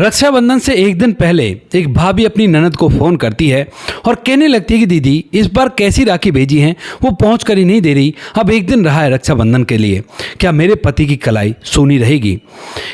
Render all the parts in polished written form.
रक्षाबंधन से एक दिन पहले एक भाभी अपनी ननद को फ़ोन करती है और कहने लगती है कि दीदी इस बार कैसी राखी भेजी हैं वो पहुंच कर ही नहीं दे रही। अब एक दिन रहा है रक्षाबंधन के लिए, क्या मेरे पति की कलाई सूनी रहेगी।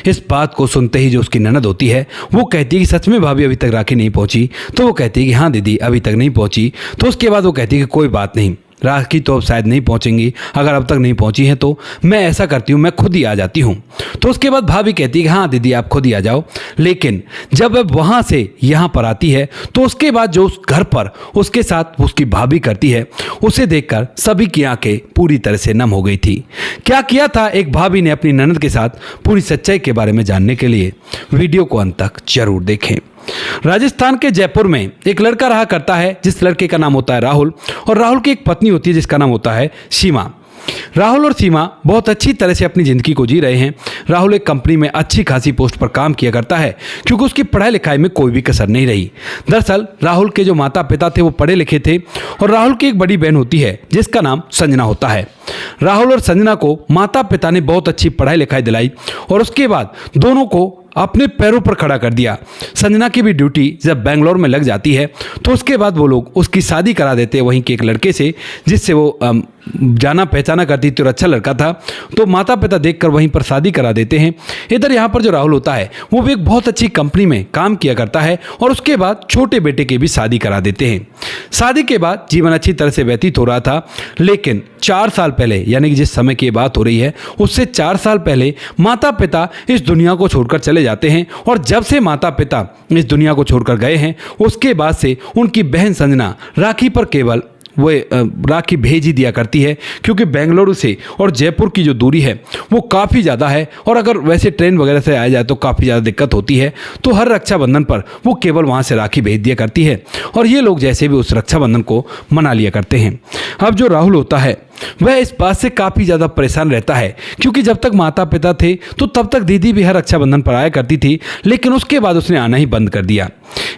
इस बात को सुनते ही जो उसकी ननद होती है वो कहती है कि सच में भाभी अभी तक राखी नहीं पहुंची। तो वो कहती है कि हाँ दीदी अभी तक नहीं पहुंची। तो उसके बाद वो कहती है कि कोई बात नहीं, राखी तो अब शायद नहीं पहुंचेंगी, अगर अब तक नहीं पहुंची है तो मैं ऐसा करती हूँ मैं खुद ही आ जाती हूँ। तो उसके बाद भाभी कहती है कि हाँ दीदी आप खुद ही आ जाओ। लेकिन जब अब वहाँ से यहाँ पर आती है तो उसके बाद जो उस घर पर उसके साथ उसकी भाभी करती है उसे देखकर सभी की आंखें पूरी तरह से नम हो गई थी। क्या किया था एक भाभी ने अपनी ननद के साथ, पूरी सच्चाई के बारे में जानने के लिए वीडियो को अंत तक जरूर देखें। राजस्थान के जयपुर में एक लड़का रहा करता है जिस लड़के का नाम होता है राहुल, और राहुल की एक पत्नी होती है जिसका नाम होता है सीमा। राहुल और सीमा बहुत अच्छी तरह से अपनी ज़िंदगी को जी रहे हैं। राहुल एक कंपनी में अच्छी खासी पोस्ट पर काम किया करता है क्योंकि उसकी पढ़ाई लिखाई में कोई भी कसर नहीं रही। दरअसल राहुल के जो माता पिता थे वो पढ़े लिखे थे और राहुल की एक बड़ी बहन होती है जिसका नाम संजना होता है। राहुल और संजना को माता पिता ने बहुत अच्छी पढ़ाई लिखाई दिलाई और उसके बाद दोनों को अपने पैरों पर खड़ा कर दिया। संजना की भी ड्यूटी जब बेंगलोर में लग जाती है तो उसके बाद वो लोग उसकी शादी करा देते हैं वहीं के एक लड़के से जिससे वो जाना पहचाना करती थी और अच्छा लड़का था। तो माता पिता देखकर वहीं पर शादी करा देते हैं। इधर यहाँ पर जो राहुल होता है वो भी एक बहुत अच्छी कंपनी में काम किया करता है और उसके बाद छोटे बेटे की भी शादी करा देते हैं। शादी के बाद जीवन अच्छी तरह से व्यतीत हो रहा था, लेकिन 4 साल पहले, यानी कि जिस समय की बात हो रही है उससे 4 साल पहले माता पिता इस दुनिया को छोड़कर चले जाते हैं। और जब से माता पिता इस दुनिया को छोड़कर गए हैं उसके बाद से उनकी बहन संजना राखी पर केवल वो राखी भेज ही दिया करती है क्योंकि बेंगलुरु से और जयपुर की जो दूरी है वो काफ़ी ज़्यादा है और अगर वैसे ट्रेन वगैरह से आया जाए तो काफ़ी ज़्यादा दिक्कत होती है। तो हर रक्षाबंधन पर वो केवल वहाँ से राखी भेज दिया करती है और ये लोग जैसे भी उस रक्षाबंधन को मना लिया करते हैं। अब जो राहुल होता है वह इस बात से काफ़ी ज़्यादा परेशान रहता है क्योंकि जब तक माता पिता थे तो तब तक दीदी भी हर रक्षाबंधन पर आया करती थी, लेकिन उसके बाद उसने आना ही बंद कर दिया।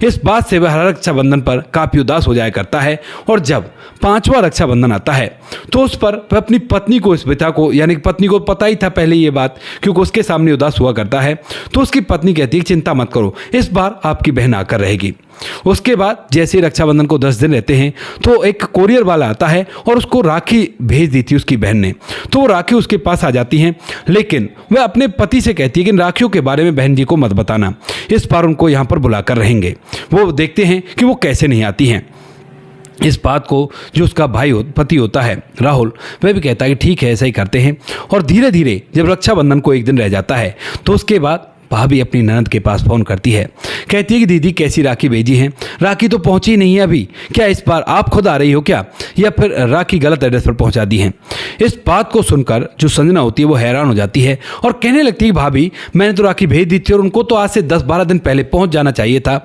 इस बात से वह हर रक्षाबंधन पर काफ़ी उदास हो जाया करता है और जब 5वां रक्षाबंधन आता है तो उस पर वह अपनी पत्नी को, इस पिता को, यानी कि पत्नी को पता ही था पहले ये बात क्योंकि उसके सामने उदास हुआ करता है। तो उसकी पत्नी कहती है चिंता मत करो, इस बार आपकी बहन आकर रहेगी। उसके बाद जैसे ही रक्षाबंधन को 10 दिन रहते हैं तो एक कोरियर वाला आता है और उसको राखी भेज दी थी उसकी बहन ने। तो वो राखी उसके पास आ जाती हैं, लेकिन वह अपने पति से कहती है कि इन राखियों के बारे में बहन जी को मत बताना, इस बार उनको यहाँ पर बुलाकर रहेंगे। वो देखते हैं कि वो कैसे नहीं आती हैं। इस बात को जो उसका पति होता है राहुल, वह भी कहता है कि ठीक है ऐसा ही करते हैं। और धीरे धीरे जब रक्षाबंधन को एक दिन रह जाता है तो उसके बाद भाभी अपनी ननद के पास फ़ोन करती है, कहती है कि दीदी कैसी राखी भेजी है, राखी तो पहुंची नहीं है अभी, क्या इस बार आप खुद आ रही हो क्या, या फिर राखी गलत एड्रेस पर पहुंचा दी है। इस बात को सुनकर जो संजना होती है वो हैरान हो जाती है और कहने लगती है भाभी मैंने तो राखी भेज दी थी और उनको तो आज से 10-12 दिन पहले पहुँच जाना चाहिए था।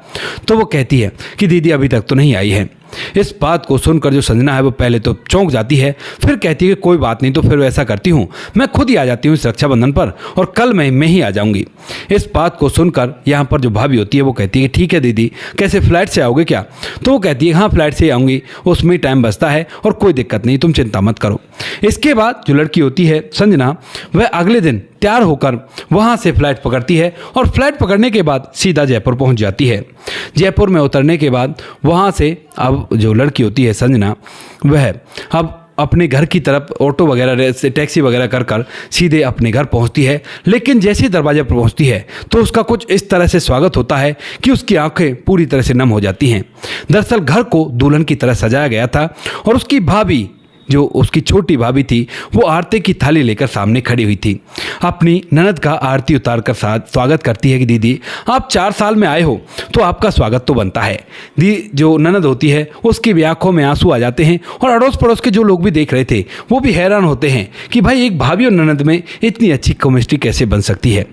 तो वो कहती है कि दीदी अभी तक तो नहीं आई है। इस बात को सुनकर जो संजना है वो पहले तो चौंक जाती है, फिर कहती है कि कोई बात नहीं, तो फिर ऐसा करती हूँ मैं खुद ही आ जाती हूँ इस रक्षाबंधन पर और कल मैं ही आ जाऊँगी। इस बात को सुनकर यहाँ पर जो भाभी होती है वो कहती है ठीक है दीदी, कैसे फ्लाइट से आओगे क्या। तो वो कहती है हाँ फ्लाइट से ही आऊँगी, उसमें टाइम बचता है और कोई दिक्कत नहीं, तुम चिंता मत करो। इसके बाद जो लड़की होती है संजना, वह अगले दिन तैयार होकर वहाँ से फ्लाइट पकड़ती है और फ्लाइट पकड़ने के बाद सीधा जयपुर पहुँच जाती है। जयपुर में उतरने के बाद वहाँ से अब जो लड़की होती है संजना, वह अब अपने घर की तरफ ऑटो वगैरह से टैक्सी वगैरह कर सीधे अपने घर पहुंचती है। लेकिन जैसे ही दरवाजे पर पहुंचती है तो उसका कुछ इस तरह से स्वागत होता है कि उसकी आंखें पूरी तरह से नम हो जाती हैं। दरअसल घर को दुल्हन की तरह सजाया गया था और उसकी भाभी, जो उसकी छोटी भाभी थी, वो आरती की थाली लेकर सामने खड़ी हुई थी। अपनी ननद का आरती उतार कर स्वागत करती है कि दीदी आप 4 साल में आए हो तो आपका स्वागत तो बनता है। दी जो ननद होती है उसकी भी आंखों में आंसू आ जाते हैं और अड़ोस पड़ोस के जो लोग भी देख रहे थे वो भी हैरान होते हैं कि भाई एक भाभी और ननद में इतनी अच्छी केमिस्ट्री कैसे बन सकती है।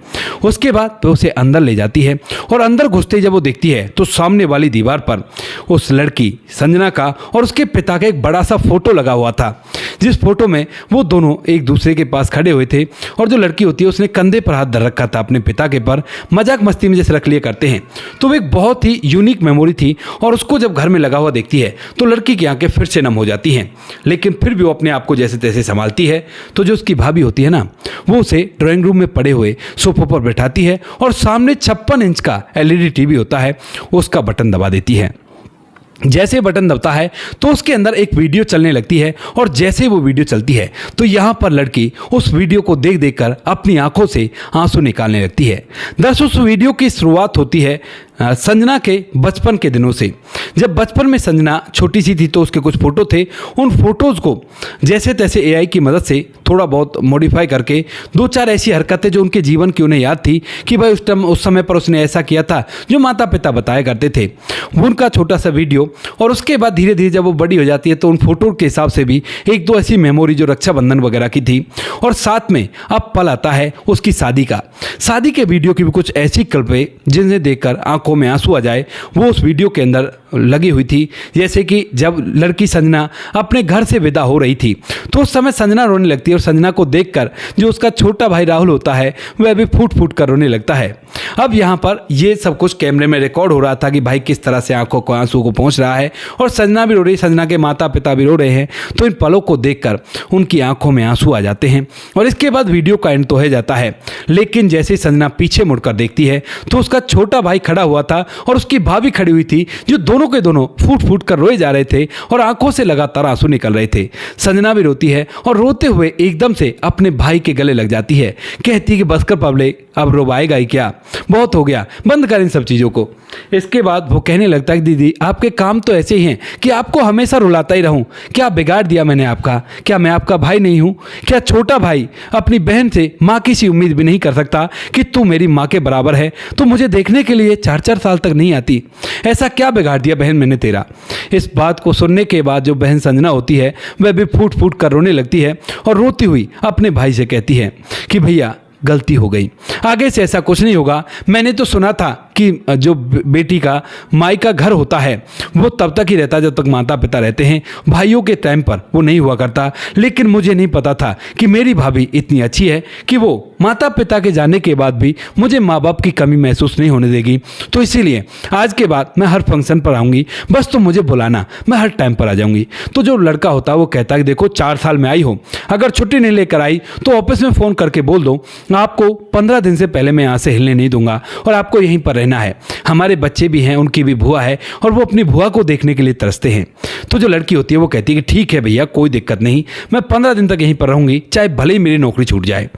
उसके बाद तो उसे अंदर ले जाती है और अंदर घुसते ही जब वो देखती है तो सामने वाली दीवार पर उस लड़की संजना का और उसके पिता का एक बड़ा सा फोटो लगा हुआ था। था, जिस फोटो में वो दोनों एक दूसरे के पास खड़े हुए थे और जो लड़की होती है उसने कंधे पर हाथ धर रखा था अपने पिता के पर, मजाक मस्ती में जैसे रख लिए करते हैं। तो वो एक बहुत ही यूनिक मेमोरी थी और उसको जब घर में लगा हुआ देखती है तो लड़की की आंखें फिर से नम हो जाती हैं, लेकिन फिर भी वो अपने आप को जैसे तैसे संभालती है। तो जो उसकी भाभी होती है ना, वो उसे ड्राइंग रूम में पड़े हुए सोफे पर बैठाती है और सामने 56 इंच का एलईडी टीवी होता है, उसका बटन दबा देती है। जैसे बटन दबता है तो उसके अंदर एक वीडियो चलने लगती है और जैसे वो वीडियो चलती है तो यहाँ पर लड़की उस वीडियो को देख देख कर अपनी आंखों से आंसू निकालने लगती है। दरअसल उस वीडियो की शुरुआत होती है संजना के बचपन के दिनों से। जब बचपन में संजना छोटी सी थी तो उसके कुछ फोटो थे, उन फोटोज़ को जैसे तैसे एआई की मदद से थोड़ा बहुत मॉडिफाई करके 2-4 ऐसी हरकतें जो उनके जीवन की उन्हें याद थी कि भाई उस समय पर उसने ऐसा किया था जो माता पिता बताया करते थे, उनका छोटा सा वीडियो। और उसके बाद धीरे धीरे जब वो बड़ी हो जाती है तो उन फोटो के हिसाब से भी 1-2 ऐसी मेमोरी जो रक्षाबंधन वगैरह की थी। और साथ में अब पल आता है उसकी शादी का। शादी के वीडियो की भी कुछ ऐसी क्लिपें जिन्हें देखकर आंखों में आंसू आ जाए, वो उस वीडियो के अंदर लगी हुई थी। जैसे कि जब लड़की संजना अपने घर से विदा हो रही थी तो उस समय संजना रोने लगती है और संजना को देखकर जो उसका छोटा भाई राहुल होता है वह भी फूट फूट कर रोने लगता है। अब यहाँ पर ये सब कुछ कैमरे में रिकॉर्ड हो रहा था कि भाई किस तरह से आंखों को आंसू को पहुँच रहा है और संजना भी रो रही, संजना के माता पिता भी रो रहे हैं। तो इन पलों को देखकर उनकी आंखों में आंसू आ जाते हैं और इसके बाद वीडियो का एंड तो हो जाता है। लेकिन जैसे संजना पीछे मुड़कर देखती है तो उसका छोटा भाई खड़ा हुआ था और उसकी भाभी खड़ी हुई थी, जो दोनों के दोनों फूट फूट कर रोए जा रहे थे और आंखों से लगातार आंसू निकल रहे थे। संजना भी रोती है और रोते हुए एकदम से अपने भाई के गले लग जाती है, कहती है कि बस कर पबले, अब रोवाएगा ही क्या, बहुत हो गया, बंद कर इन सब चीज़ों को। इसके बाद वो कहने लगता है कि दीदी आपके काम तो ऐसे ही हैं कि आपको हमेशा रुलाता ही रहूं, क्या बिगाड़ दिया मैंने आपका, क्या मैं आपका भाई नहीं हूं, क्या छोटा भाई अपनी बहन से माँ की सी उम्मीद भी नहीं कर सकता कि तू मेरी माँ के बराबर है, तो मुझे देखने के लिए 4-4 साल तक नहीं आती, ऐसा क्या बिगाड़ दिया बहन मैंने तेरा। इस बात को सुनने के बाद जो बहन संजना होती है वह भी फूट फूट कर रोने लगती है और रोती हुई अपने भाई से कहती है कि भैया गलती हो गई, आगे से ऐसा कुछ नहीं होगा। मैंने तो सुना था कि जो बेटी का माई का घर होता है वो तब तक ही रहता है जब तक माता पिता रहते हैं, भाइयों के टाइम पर वो नहीं हुआ करता। लेकिन मुझे नहीं पता था कि मेरी भाभी इतनी अच्छी है कि वो माता पिता के जाने के बाद भी मुझे माँ बाप की कमी महसूस नहीं होने देगी। तो इसीलिए आज के बाद मैं हर फंक्शन पर आऊँगी, बस तुम मुझे बुलाना, मैं हर टाइम पर आ जाऊँगी। तो जो लड़का होता है वो कहता है कि देखो 4 साल में आई हो, अगर छुट्टी नहीं लेकर आई तो ऑफिस में फ़ोन करके बोल दो, आपको 15 दिन से पहले मैं यहाँ से हिलने नहीं दूंगा और आपको यहीं पर रहना है। हमारे बच्चे भी हैं, उनकी भी बुआ है और वो अपनी बुआ को देखने के लिए तरसते हैं। तो जो लड़की होती है वो कहती है कि ठीक है भैया कोई दिक्कत नहीं, मैं 15 दिन तक यहीं पर रहूंगी, चाहे भले ही मेरी नौकरी छूट जाए।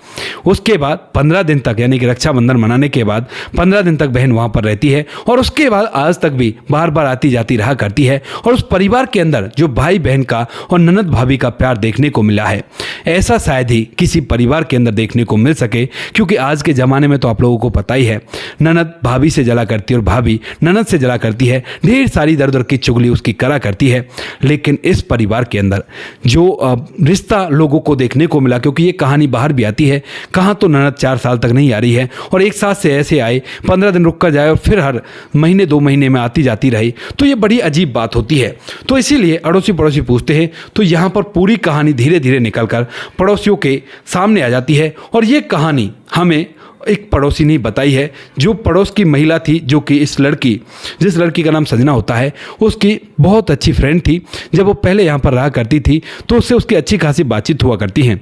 उसके बाद 15 दिन तक यानी कि रक्षाबंधन मनाने के बाद 15 दिन तक बहन वहाँ पर रहती है और उसके बाद आज तक भी बार बार आती जाती रहा करती है। और उस परिवार के अंदर जो भाई बहन का और ननद भाभी का प्यार देखने को मिला है, ऐसा शायद ही किसी परिवार के अंदर देखने को मिल सके, क्योंकि आज के ज़माने में तो आप लोगों को पता ही है, ननद भाभी से जला करती है और भाभी ननद से जला करती है, ढेर सारी दर दर की चुगली उसकी करा करती है। लेकिन इस परिवार के अंदर जो रिश्ता लोगों को देखने को मिला, क्योंकि ये कहानी बाहर भी आती है, कहाँ तो ननद 4 साल तक नहीं आ रही है और एक साथ से ऐसे आए 15 दिन रुक कर जाए और फिर हर महीने 2 महीने में आती जाती रही, तो ये बड़ी अजीब बात होती है। तो इसीलिए अड़ोसी पड़ोसी पूछते हैं तो यहाँ पर पूरी कहानी धीरे धीरे निकल कर पड़ोसियों के सामने आ जाती है। और ये कहानी हमें एक पड़ोसी ने बताई है, जो पड़ोस की महिला थी, जो कि इस लड़की, जिस लड़की का नाम संजना होता है, उसकी बहुत अच्छी फ्रेंड थी। जब वो पहले यहाँ पर रहा करती थी तो उससे उसकी अच्छी खासी बातचीत हुआ करती हैं।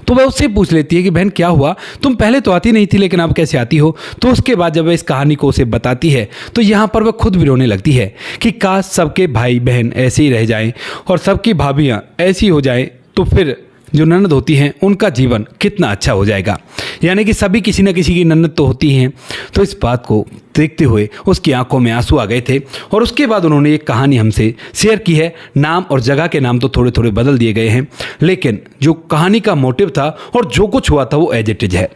तो वह उससे पूछ लेती है कि बहन क्या हुआ, तुम पहले तो आती नहीं थी लेकिन अब कैसे आती हो। तो उसके बाद जब वह इस कहानी को उसे बताती है तो यहाँ पर वह खुद भी रोने लगती है कि काश सबके भाई बहन ऐसे ही रह जाएं और सबकी भाभियाँ ऐसी हो जाएं, तो फिर जो ननद होती हैं उनका जीवन कितना अच्छा हो जाएगा। यानी कि सभी किसी न किसी की ननद तो होती हैं। तो इस बात को देखते हुए उसकी आंखों में आंसू आ गए थे और उसके बाद उन्होंने एक कहानी हमसे शेयर की है। नाम और जगह के नाम तो थोड़े थोड़े बदल दिए गए हैं, लेकिन जो कहानी का मोटिव था और जो कुछ हुआ था वो एज इट इज है।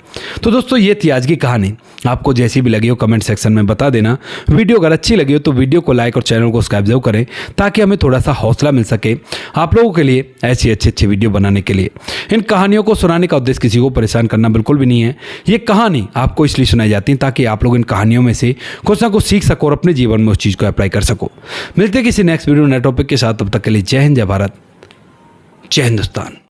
तो दोस्तों ये थी आज की कहानी। आपको जैसी भी लगी हो कमेंट सेक्शन में बता देना। वीडियो अगर अच्छी लगी हो तो वीडियो को लाइक और चैनल को सब्सक्राइब जरूर करें, ताकि हमें थोड़ा सा हौसला मिल सके आप लोगों के लिए ऐसी अच्छी वीडियो बनाने के लिए। इन कहानियों को सुनाने का उद्देश्य किसी को परेशान करना बिल्कुल भी नहीं है। ये कहानी आपको इसलिए सुनाई जाती है ताकि आप लोग इन कहानियों में से कुछ ना कुछ सीख सको और अपने जीवन में उस चीज़ को अप्लाई कर सको। मिलते हैं किसी नेक्स्ट वीडियो नए टॉपिक के साथ, तब तक के लिए जय हिंद, जय भारत। जय हिंदुस्तान।